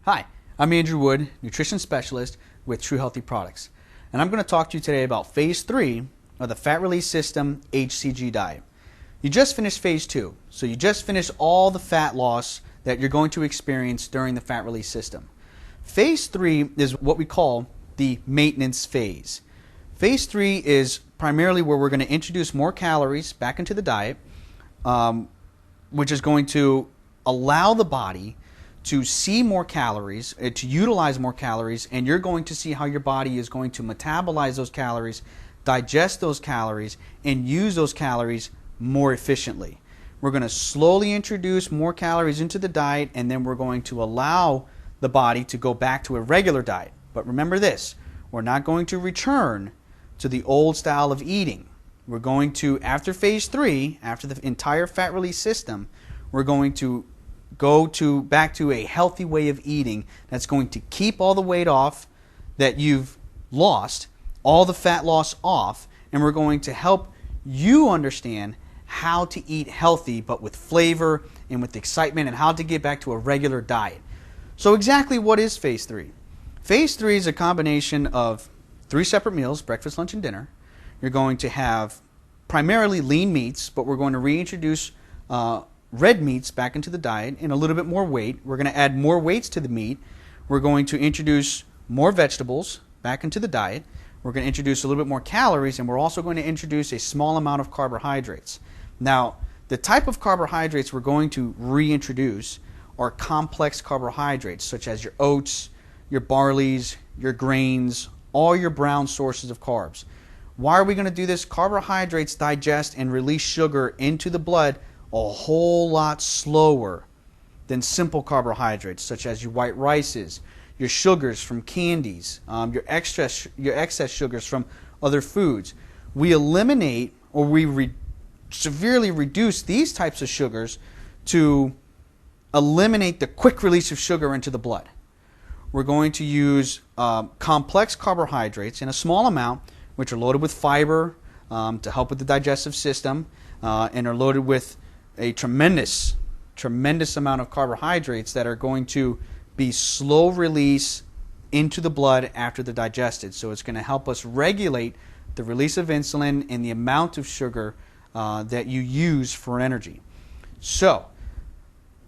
Hi, I'm Andrew Wood, nutrition specialist with True Healthy Products, and I'm going to talk to you today about Phase 3 of the Fat Release System HCG diet. You just finished Phase 2, so you just finished all the fat loss that you're going to experience during the Fat Release System. Phase 3 is what we call the maintenance phase. Phase 3 is primarily where we're going to introduce more calories back into the diet, which is going to allow the body to see more calories, to utilize more calories, and you're going to see how your body is going to metabolize those calories, digest those calories, and use those calories more efficiently. We're going to slowly introduce more calories into the diet, and then we're going to allow the body to go back to a regular diet. But remember this, we're not going to return to the old style of eating. We're going to, after Phase 3, after the entire fat release system, we're going to go back to a healthy way of eating that's going to keep all the weight off that you've lost, all the fat loss off, and we're going to help you understand how to eat healthy but with flavor and with excitement, and how to get back to a regular diet. So exactly what is Phase 3? Phase 3 is a combination of 3 separate meals, breakfast, lunch, and dinner. You're going to have primarily lean meats, but we're going to reintroduce red meats back into the diet and a little bit more weight. We're going to add more weights to the meat. We're going to introduce more vegetables back into the diet. We're going to introduce a little bit more calories, and we're also going to introduce a small amount of carbohydrates. Now, the type of carbohydrates we're going to reintroduce are complex carbohydrates, such as your oats, your barleys, your grains, all your brown sources of carbs. Why are we going to do this? Carbohydrates digest and release sugar into the blood a whole lot slower than simple carbohydrates, such as your white rices, your sugars from candies, your excess sugars from other foods. We eliminate, or we severely reduce these types of sugars to eliminate the quick release of sugar into the blood. We're going to use complex carbohydrates in a small amount, which are loaded with fiber to help with the digestive system, and are loaded with a tremendous amount of carbohydrates that are going to be slow release into the blood after they're digested. So it's going to help us regulate the release of insulin and the amount of sugar that you use for energy. So,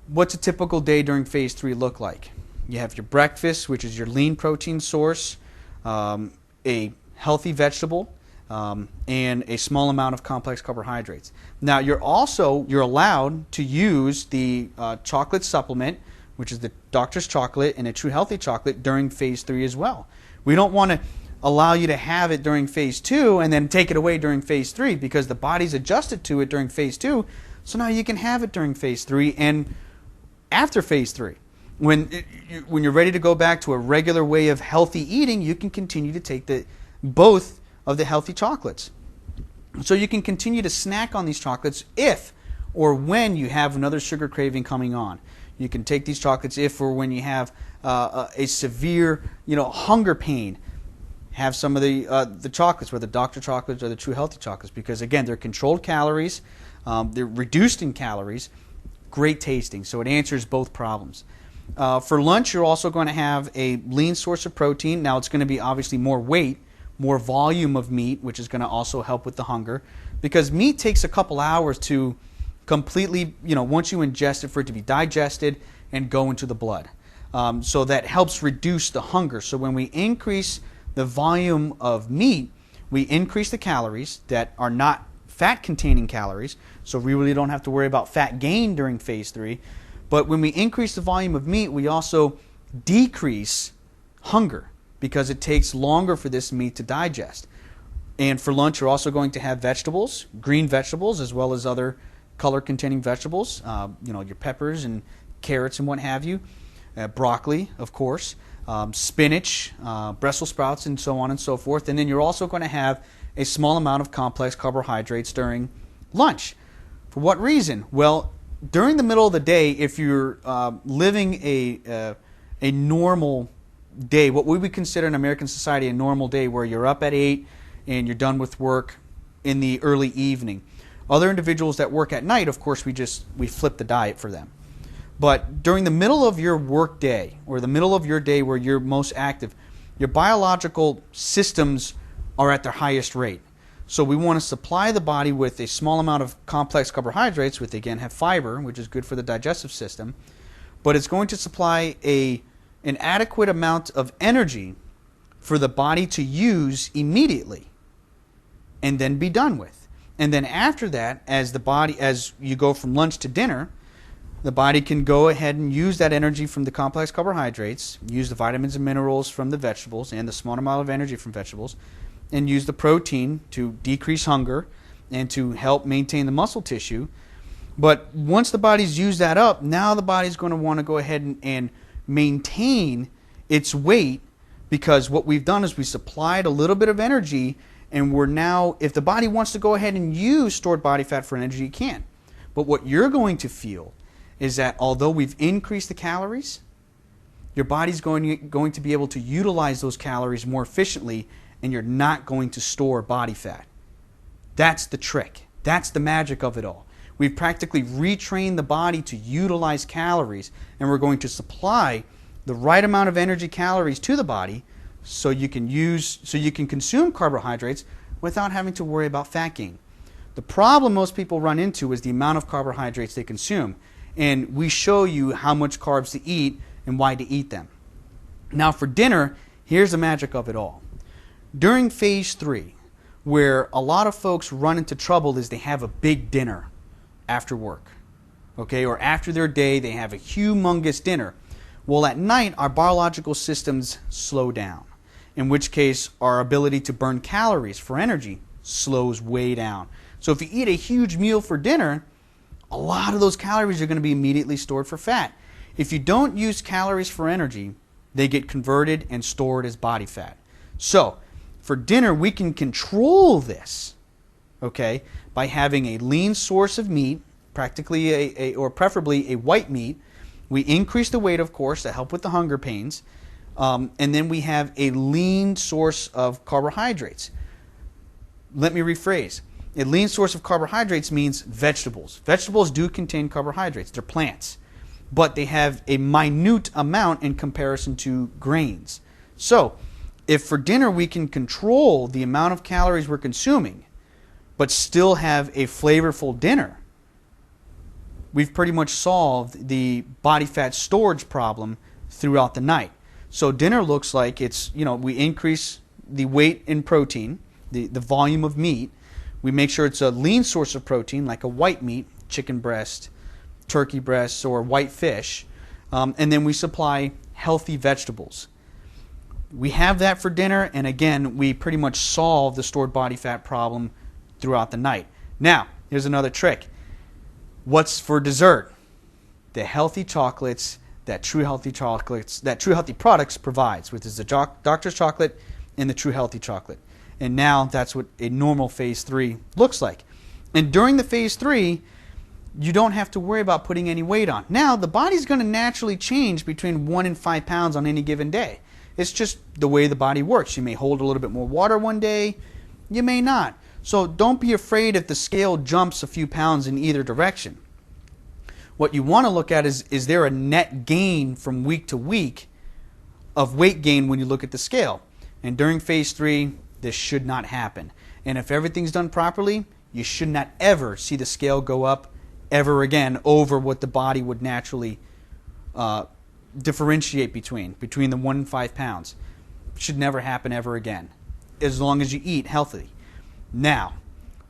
what's a typical day during Phase 3 look like? You have your breakfast, which is your lean protein source, a healthy vegetable, and a small amount of complex carbohydrates. Now, you're allowed to use the chocolate supplement, which is the doctor's chocolate and a True Healthy chocolate, during Phase 3 as well. We don't want to allow you to have it during Phase 2 and then take it away during Phase 3, because the body's adjusted to it during Phase 2, so now you can have it during Phase 3 and after Phase 3. When you're ready to go back to a regular way of healthy eating, you can continue to take both of the healthy chocolates. So you can continue to snack on these chocolates if or when you have another sugar craving coming on. You can take these chocolates if or when you have a severe hunger pain. Have some of the chocolates, whether Dr. chocolates or the True Healthy chocolates, because again, they're controlled calories, they're reduced in calories, great tasting, so it answers both problems. For lunch, you're also going to have a lean source of protein. Now, it's going to be obviously more weight, more volume of meat, which is going to also help with the hunger, because meat takes a couple hours to completely, once you ingest it, for it to be digested and go into the blood. So that helps reduce the hunger. So when we increase the volume of meat, we increase the calories that are not fat-containing calories, so we really don't have to worry about fat gain during Phase 3. But when we increase the volume of meat, we also decrease hunger, because it takes longer for this meat to digest. And for lunch, you're also going to have vegetables, green vegetables, as well as other color-containing vegetables, your peppers and carrots and what have you, broccoli, of course, spinach, Brussels sprouts, and so on and so forth. And then you're also going to have a small amount of complex carbohydrates during lunch. For what reason? Well, during the middle of the day, if you're living a normal day, what we would consider in American society a normal day, where you're up at 8 and you're done with work in the early evening. Other individuals that work at night, of course, we flip the diet for them. But during the middle of your work day, or the middle of your day where you're most active, your biological systems are at their highest rate. So we want to supply the body with a small amount of complex carbohydrates, which again have fiber, which is good for the digestive system, but it's going to supply an adequate amount of energy for the body to use immediately and then be done with. And then after that, as you go from lunch to dinner, the body can go ahead and use that energy from the complex carbohydrates, use the vitamins and minerals from the vegetables and the small amount of energy from vegetables, and use the protein to decrease hunger and to help maintain the muscle tissue. But once the body's used that up, now the body's going to want to go ahead and maintain its weight, because what we've done is we supplied a little bit of energy, and we're now, if the body wants to go ahead and use stored body fat for energy, it can. But what you're going to feel is that although we've increased the calories, your body's going to be able to utilize those calories more efficiently, and you're not going to store body fat. That's the trick. That's the magic of it all. We've practically retrained the body to utilize calories, and we're going to supply the right amount of energy calories to the body so you can consume carbohydrates without having to worry about fat gain. The problem most people run into is the amount of carbohydrates they consume. And we show you how much carbs to eat and why to eat them. Now for dinner, here's the magic of it all. During phase 3, where a lot of folks run into trouble is they have a big dinner after work. Okay, or after their day, they have a humongous dinner. Well, at night, our biological systems slow down, in which case our ability to burn calories for energy slows way down. So if you eat a huge meal for dinner, a lot of those calories are going to be immediately stored for fat. If you don't use calories for energy, they get converted and stored as body fat. So for dinner, we can control this, okay, by having a lean source of meat, practically or preferably a white meat. We increase the weight, of course, to help with the hunger pains. And then we have a lean source of carbohydrates. Let me rephrase. A lean source of carbohydrates means vegetables. Vegetables do contain carbohydrates. They're plants. But they have a minute amount in comparison to grains. So, if for dinner we can control the amount of calories we're consuming, but still have a flavorful dinner, we've pretty much solved the body fat storage problem throughout the night. So dinner looks like it's, we increase the weight in protein, the volume of meat. We make sure it's a lean source of protein, like a white meat, chicken breast, turkey breasts, or white fish. And then we supply healthy vegetables. We have that for dinner, and again, we pretty much solve the stored body fat problem throughout the night. Now, here's another trick. What's for dessert? The healthy chocolates that True Healthy Products provides, which is the doctor's chocolate and the True Healthy chocolate. And now that's what a normal phase 3 looks like. And during the phase 3, you don't have to worry about putting any weight on. Now, the body's going to naturally change between 1 and 5 pounds on any given day. It's just the way the body works. You may hold a little bit more water one day, you may not. So don't be afraid if the scale jumps a few pounds in either direction. What you want to look at is there a net gain from week to week of weight gain when you look at the scale? And during phase 3, this should not happen. And if everything's done properly, you should not ever see the scale go up ever again over what the body would naturally differentiate between the 1 and 5 pounds. It should never happen ever again, as long as you eat healthy. Now,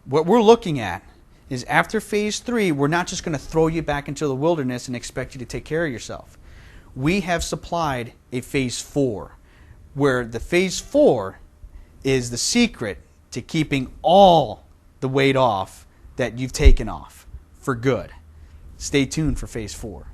what we're looking at is after phase 3, we're not just going to throw you back into the wilderness and expect you to take care of yourself. We have supplied a phase 4, where the phase 4 is the secret to keeping all the weight off that you've taken off for good. Stay tuned for phase 4.